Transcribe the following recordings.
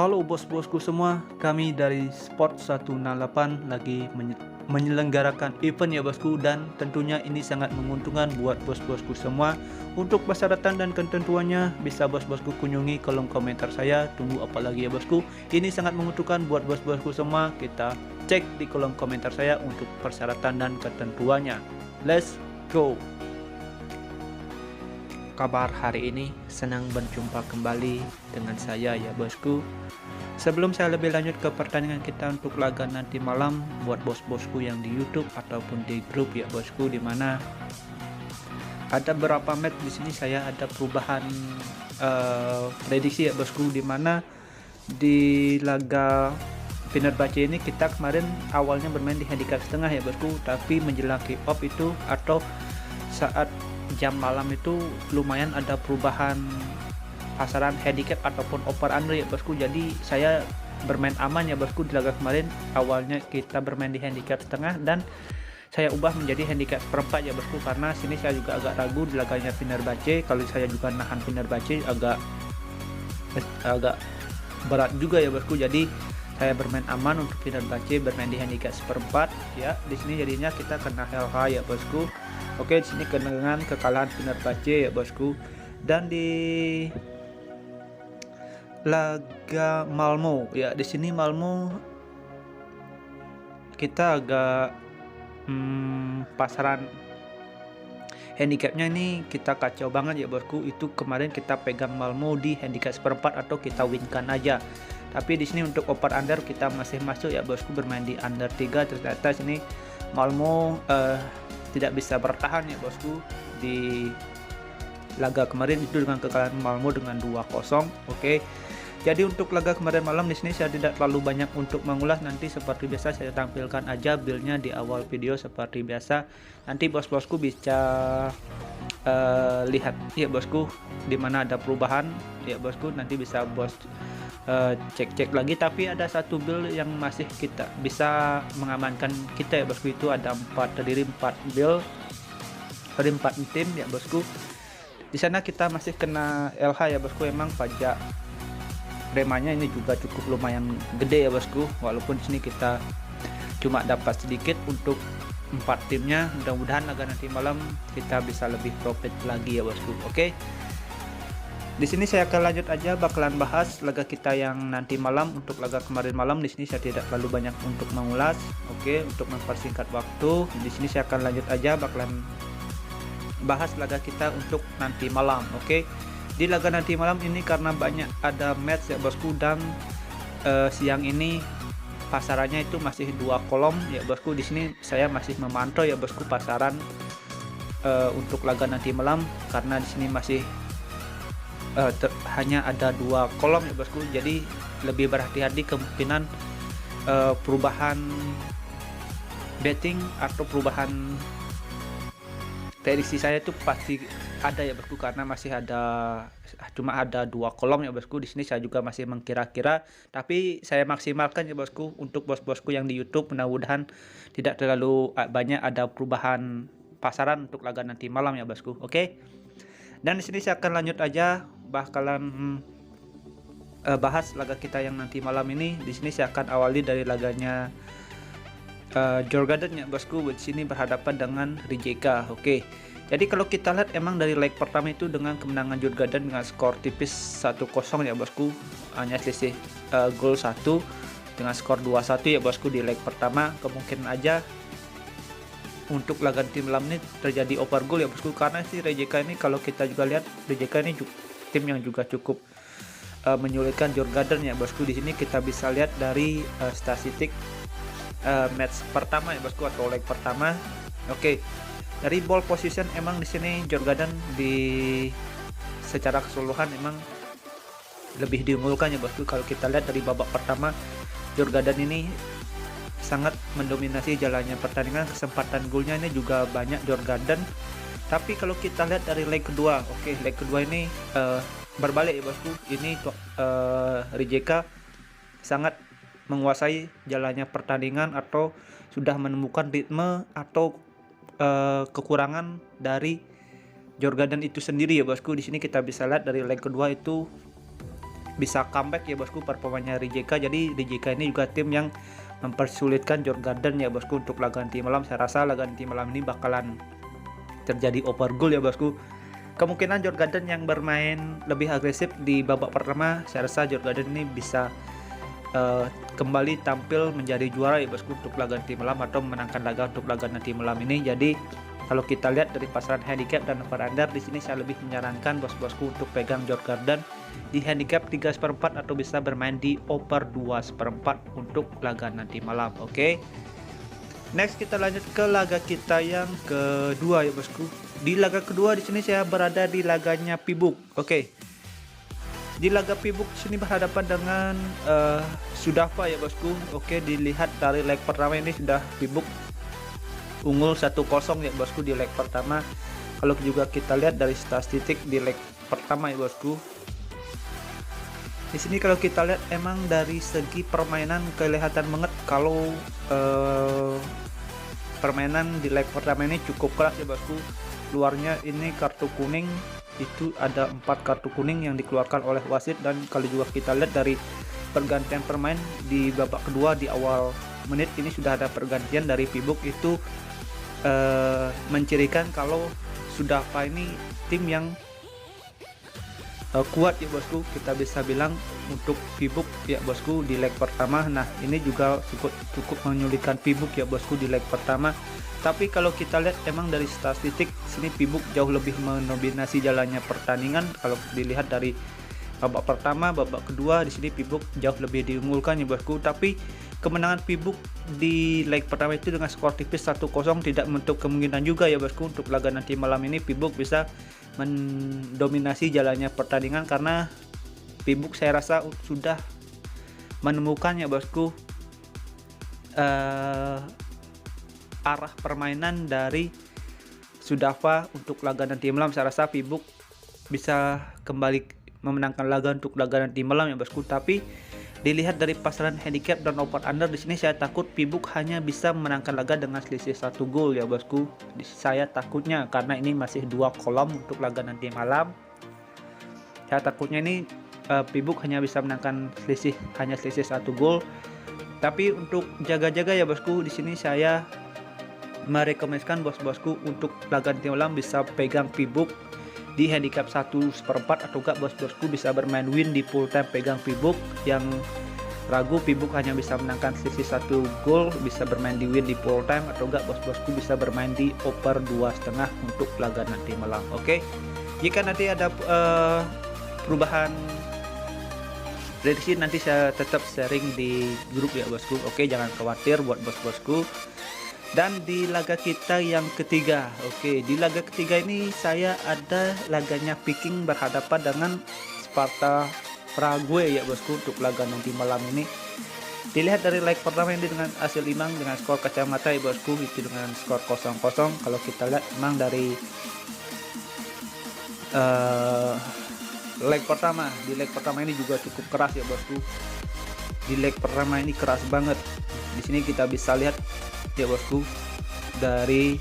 Halo bos-bosku semua, kami dari Sport 168 lagi menyelenggarakan event ya bosku, dan tentunya ini sangat menguntungkan buat bos-bosku semua. Untuk persyaratan dan ketentuannya bisa bos-bosku kunjungi kolom komentar saya. Tunggu apa lagi ya bosku, ini sangat menguntungkan buat bos-bosku semua. Kita cek di kolom komentar saya untuk persyaratan dan ketentuannya. Let's go. Kabar hari ini, senang berjumpa kembali dengan saya ya bosku. Sebelum saya lebih lanjut ke pertandingan kita untuk laga nanti malam, buat bos-bosku yang di YouTube ataupun di grup ya bosku, dimana ada beberapa match di sini saya ada perubahan prediksi ya bosku, dimana di laga Fenerbahce ini kita kemarin awalnya bermain di handicap setengah ya bosku, tapi menjelang kick off itu atau saat jam malam itu lumayan ada perubahan pasaran handicap ataupun over under ya bosku. Jadi saya bermain aman ya bosku di laga kemarin. Awalnya kita bermain di handicap setengah dan saya ubah menjadi handicap seperempat ya bosku, karena sini saya juga agak ragu di laganya Fenerbahce. Kalau saya juga nahan Fenerbahce agak berat juga ya bosku. Jadi saya bermain aman untuk Fenerbahce, bermain di handicap seperempat ya. Di sini jadinya kita kena LH ya bosku. Oke, di sini dengan kekalahan Fenerbahce ya bosku. Dan di laga Malmo ya, di sini Malmo kita agak pasaran handicapnya ini kita kacau banget ya bosku. Itu kemarin kita pegang Malmo di handicap seperempat atau kita winkan aja. Tapi di sini untuk over under kita masih masuk ya bosku, bermain di under 3. Ternyata sini Malmo tidak bisa bertahan ya bosku di laga kemarin itu dengan kekalahan Malmo dengan 2-0. Oke. Jadi untuk laga kemarin malam di sini saya tidak terlalu banyak untuk mengulas. Nanti seperti biasa saya tampilkan aja build-nya di awal video seperti biasa. Nanti bos-bosku bisa lihat ya bosku dimana ada perubahan ya bosku. Nanti bisa bos cek-cek lagi. Tapi ada satu build yang masih kita bisa mengamankan kita ya bosku, itu ada 4 build dari 4 tim ya bosku. Di sana kita masih kena LH ya bosku. Emang pajak remanya ini juga cukup lumayan gede ya bosku, walaupun di sini kita cuma dapat sedikit untuk 4 timnya. Mudah-mudahan laga nanti malam kita bisa lebih profit lagi ya bosku. Oke. Di sini saya akan lanjut aja bakalan bahas laga kita yang nanti malam. Untuk laga kemarin malam di sini saya tidak terlalu banyak untuk mengulas. Oke, untuk mempersingkat waktu, di sini saya akan lanjut aja bakalan bahas laga kita untuk nanti malam. Oke. Di laga nanti malam ini karena banyak ada match ya bosku, dan siang ini pasarannya itu masih 2 kolom ya bosku. Di sini saya masih memantau ya bosku pasaran untuk laga nanti malam, karena di sini masih hanya ada 2 kolom ya bosku. Jadi lebih berhati-hati kemungkinan perubahan betting atau perubahan prediksi saya itu pasti ada ya bosku, karena masih cuma ada 2 kolom ya bosku. Di sini saya juga masih mengkira-kira, tapi saya maksimalkan ya bosku untuk bos-bosku yang di YouTube. Mudah-mudahan tidak terlalu banyak ada perubahan pasaran untuk laga nanti malam ya bosku. Oke. Dan di sini saya akan lanjut aja bakalan bahas laga kita yang nanti malam ini. Di sini saya akan awali dari laganya Djurgården ya bosku. Di sini berhadapan dengan Rijeka. Oke. Jadi kalau kita lihat emang dari leg pertama itu dengan kemenangan Djurgården dengan skor tipis 1-0 ya bosku. Hanya selisih gol 1 dengan skor 2-1 ya bosku di leg pertama. Kemungkinan aja untuk laga tim malam ini terjadi over goal ya bosku, karena si Rijeka ini kalau kita juga lihat, Rijeka ini tim yang juga cukup menyulitkan Djurgården ya bosku. Di sini kita bisa lihat dari statistik match pertama ya bosku atau leg pertama. Oke. Dari ball position emang di sini Djurgården secara keseluruhan emang lebih diunggulkan ya bosku. Kalau kita lihat dari babak pertama, Djurgården ini sangat mendominasi jalannya pertandingan. Kesempatan golnya ini juga banyak Djurgården. Tapi kalau kita lihat dari leg kedua, oke, leg kedua ini berbalik ya bosku. Ini Rijeka sangat menguasai jalannya pertandingan atau sudah menemukan ritme atau kekurangan dari Djurgården itu sendiri ya bosku. Di sini kita bisa lihat dari leg kedua itu bisa comeback ya bosku performanya Rijeka. Jadi Rijeka ini juga tim yang mempersulitkan Djurgården ya bosku untuk laga nanti malam. Saya rasa laga nanti malam ini bakalan terjadi over goal ya bosku. Kemungkinan Djurgården yang bermain lebih agresif di babak pertama, saya rasa Djurgården ini bisa kembali tampil menjadi juara ya bosku untuk laga nanti malam, atau memenangkan laga untuk laga nanti malam ini. Jadi kalau kita lihat dari pasaran handicap dan over under, di sini saya lebih menyarankan bos-bosku untuk pegang Djurgården di handicap 3/4 atau bisa bermain di over 2/4 untuk laga nanti malam. Oke. Next kita lanjut ke laga kita yang kedua ya bosku. Di laga kedua di sini saya berada di laganya Pibuk. Oke. Di laga Pibuk sini berhadapan dengan Sudafa ya bosku. Oke, dilihat dari leg pertama ini sudah Pibuk unggul 1-0 ya bosku di leg pertama. Kalau juga kita lihat dari statistik di leg pertama ya bosku, di sini kalau kita lihat emang dari segi permainan kelihatan banget kalau permainan di leg pertama ini cukup keras ya bosku. Keluarnya ini kartu kuning, itu ada 4 kartu kuning yang dikeluarkan oleh wasit. Dan kalau juga kita lihat dari pergantian permain di babak kedua di awal menit ini sudah ada pergantian dari Pibuk, itu mencirikan kalau Sudafa ini tim yang kuat ya bosku, kita bisa bilang untuk Pibuk ya bosku di leg pertama. Nah ini juga cukup menyulitkan Pibuk ya bosku di leg pertama. Tapi kalau kita lihat emang dari statistik sini Pibuk jauh lebih mendominasi jalannya pertandingan. Kalau dilihat dari babak pertama, babak kedua, di sini Pibuk jauh lebih diunggulkan ya bosku. Tapi kemenangan Pibuk di leg pertama itu dengan skor tipis 1-0 tidak menutup kemungkinan juga ya bosku untuk laga nanti malam ini Pibuk bisa mendominasi jalannya pertandingan, karena Pibuk saya rasa sudah menemukan ya bosku arah permainan dari Sudafa untuk laga nanti malam. Saya rasa Pibuk bisa kembali memenangkan laga untuk laga nanti malam ya bosku. Tapi dilihat dari pasaran handicap dan over under, di sini saya takut Pibuk hanya bisa memenangkan laga dengan selisih 1 gol ya bosku. Saya takutnya karena ini masih 2 kolom untuk laga nanti malam. Saya takutnya ini Pibuk hanya bisa menangkan selisih 1 gol. Tapi untuk jaga-jaga ya bosku, di sini saya merekomendasikan bos-bosku untuk laga nanti malam bisa pegang Pibuk di handicap 1/4, atau enggak bos-bosku bisa bermain win di full time pegang Pibuk. Yang ragu Pibuk hanya bisa menangkan selisih 1 gol, bisa bermain di win di full time, atau enggak bos-bosku bisa bermain di over 2,5 untuk laga nanti malam. Oke. Jika nanti ada perubahan prediksi, nanti saya tetap sharing di grup ya bosku. Oke, jangan khawatir buat bos-bosku. Dan di laga kita yang ketiga, oke, di laga ketiga ini saya ada laganya Viking berhadapan dengan Sparta Prague ya bosku untuk laga nanti malam ini. Dilihat dari leg pertama ini dengan hasil imbang dengan skor kacamata ya bosku, itu dengan skor 0-0. Kalau kita lihat memang dari leg pertama, di leg pertama ini juga cukup keras ya bosku. Di leg pertama ini keras banget. Di sini kita bisa lihat ya bosku dari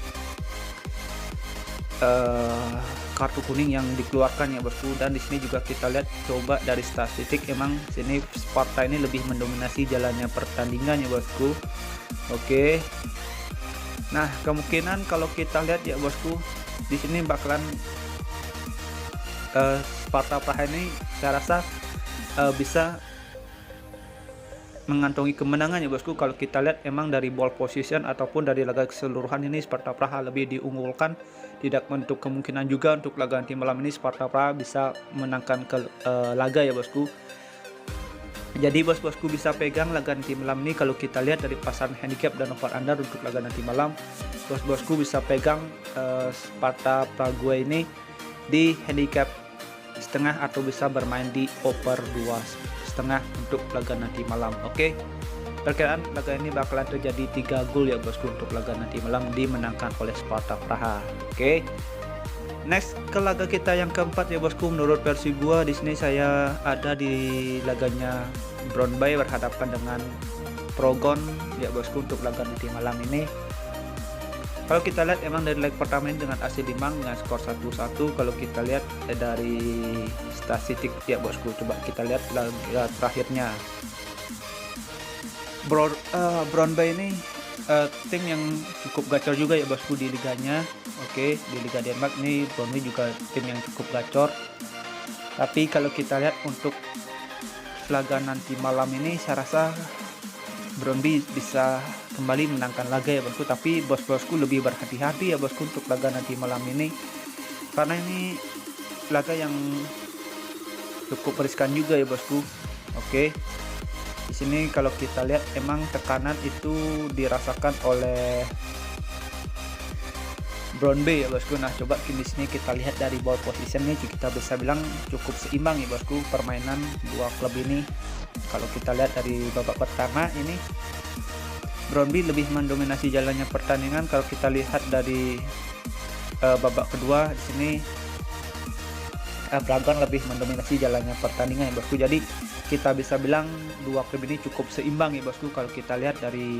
kartu kuning yang dikeluarkan ya bosku. Dan di sini juga kita lihat coba dari statistik, emang sini Sparta ini lebih mendominasi jalannya pertandingan ya bosku. Oke. Nah, kemungkinan kalau kita lihat ya bosku, di sini bakalan Sparta Praha ini saya rasa bisa mengantongi kemenangan ya bosku. Kalau kita lihat emang dari ball position ataupun dari laga keseluruhan ini Sparta Praha lebih diunggulkan. Tidak menutup kemungkinan juga untuk laga nanti malam ini Sparta Praha bisa menangkan laga ya bosku. Jadi bos-bosku bisa pegang laga nanti malam ini. Kalau kita lihat dari pasaran handicap dan over under untuk laga nanti malam, bos-bosku bisa pegang Sparta Prague ini di handicap setengah atau bisa bermain di over 2,5 untuk laga nanti malam. Oke. Perkiraan laga ini bakalan terjadi 3 gol ya bosku untuk laga nanti malam dimenangkan oleh Sparta Praha. Oke. Next ke laga kita yang keempat ya bosku. Menurut versi gua di sini saya ada di laganya Brøndby berhadapan dengan Progon ya bosku untuk laga nanti malam ini. Kalau kita lihat emang dari leg pertama ini dengan AC Demang dengan skor 1-1. Kalau kita lihat dari statistik ya bosku, coba kita lihat laga terakhirnya. Brown Bay ini tim yang cukup gacor juga ya bosku di liganya. Oke, di Liga Denmark ini Brown Bay juga tim yang cukup gacor. Tapi kalau kita lihat untuk laga nanti malam ini, saya rasa Brown Bay bisa kembali menangkan laga ya bosku. Tapi bos-bosku lebih berhati-hati ya bosku untuk laga nanti malam ini, karena ini laga yang cukup riskan juga ya bosku. Oke. Di sini kalau kita lihat emang tekanan itu dirasakan oleh Brown Bay ya bosku. Nah, coba di sini kita lihat dari ball positionnya, kita bisa bilang cukup seimbang ya bosku permainan dua klub ini. Kalau kita lihat dari babak pertama ini Brown Bay lebih mendominasi jalannya pertandingan. Kalau kita lihat dari babak kedua di sini Bragon lebih mendominasi jalannya pertandingan ya bosku. Jadi kita bisa bilang dua klub ini cukup seimbang ya bosku. Kalau kita lihat dari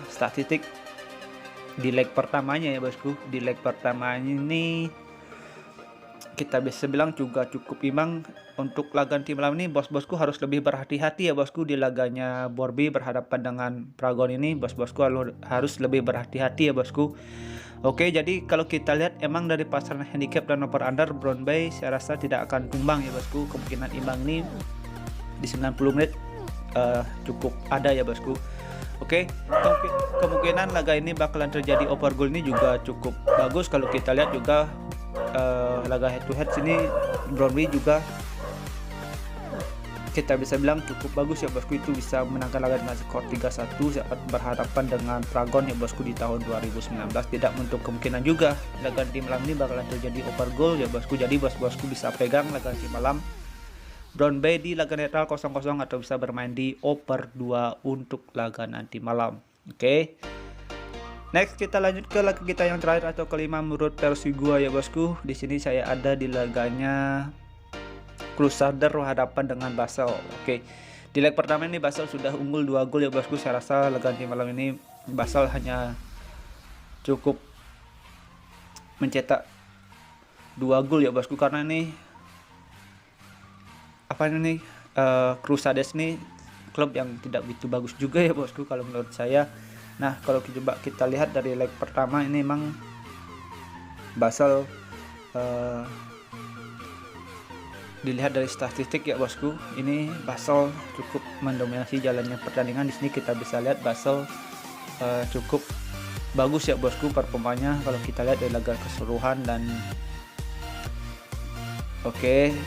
statistik di leg pertamanya ya bosku, di leg pertama ini kita bisa bilang juga cukup imbang. Untuk laga tim malam ini bos-bosku harus lebih berhati-hati ya bosku. Di laganya Borby berhadapan dengan Bragon ini bos-bosku harus lebih berhati-hati ya bosku. Oke, jadi kalau kita lihat emang dari pasaran handicap dan over under, Brown Bay saya rasa tidak akan tumbang ya bosku. Kemungkinan imbang ini di 90 menit cukup ada ya bosku. Oke, kemungkinan laga ini bakalan terjadi over goal ini juga cukup bagus. Kalau kita lihat juga laga head to head sini Brown Bay juga kita bisa bilang cukup bagus ya bosku, itu bisa menangkan laga dengan skor 3-1 saat berhadapan dengan Bragon ya bosku di tahun 2019. Tidak untuk kemungkinan juga laga di malam ini bakalan terjadi over goal ya bosku. Jadi bos-bosku bisa pegang laga di malam Brown Bay di laga netral 0-0 atau bisa bermain di over 2 untuk laga nanti malam. Oke. Next kita lanjut ke laga kita yang terakhir atau kelima menurut versi gua ya bosku. Di sini saya ada di laganya Crusader berhadapan dengan Basel. Oke. Di leg pertama ini Basel sudah unggul 2 gol ya bosku. Saya rasa laga nanti malam ini Basel hanya cukup mencetak 2 gol ya bosku, karena ini Crusaders ini klub yang tidak begitu bagus juga ya bosku kalau menurut saya. Nah, kalau coba kita lihat dari leg pertama ini memang Basel dilihat dari statistik ya bosku, ini Basel cukup mendominasi jalannya pertandingan. Di sini kita bisa lihat Basel cukup bagus ya bosku performanya kalau kita lihat dari laga keseluruhan. Dan oke.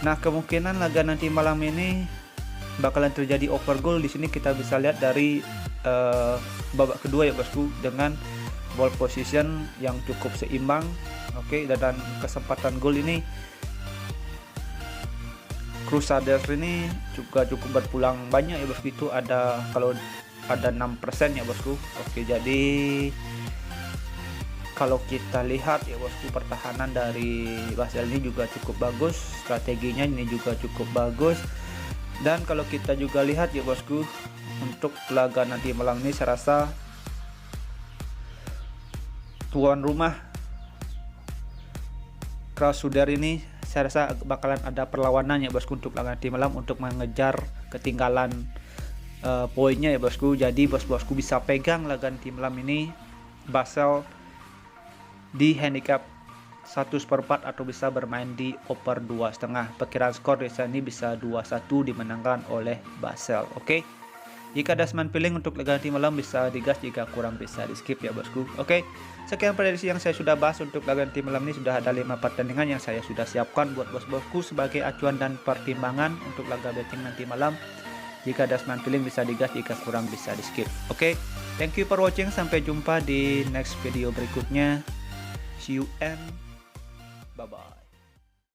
Nah, kemungkinan laga nanti malam ini bakalan terjadi over goal. Di sini kita bisa lihat dari babak kedua ya bosku dengan ball position yang cukup seimbang. Oke, dan kesempatan gol ini Crusaders ini juga cukup berpulang banyak ya bosku, itu ada kalau ada 6% ya bosku. Oke, jadi kalau kita lihat ya bosku pertahanan dari Basel ini juga cukup bagus, strateginya ini juga cukup bagus. Dan kalau kita juga lihat ya bosku untuk laga nanti malam ini saya rasa tuan rumah Crusader ini saya rasa bakalan ada perlawanan ya bosku untuk laga nanti malam untuk mengejar ketinggalan poinnya ya bosku. Jadi bos-bosku bisa pegang laga nanti malam ini Basel di handicap 1/4 atau bisa bermain di over 2,5. Perkiraan skor di sini bisa 2-1 dimenangkan oleh Basel. Oke. Jika ada seman feeling untuk laga nanti malam bisa digas, jika kurang bisa di skip ya bosku. Oke. Sekian prediksi yang saya sudah bahas untuk laga nanti malam ini. Sudah ada 5 pertandingan yang saya sudah siapkan buat bos-bosku sebagai acuan dan pertimbangan untuk laga betting nanti malam. Jika ada seman feeling bisa digas, jika kurang bisa di skip. Oke. Thank you for watching. Sampai jumpa di next video berikutnya. See you and bye-bye.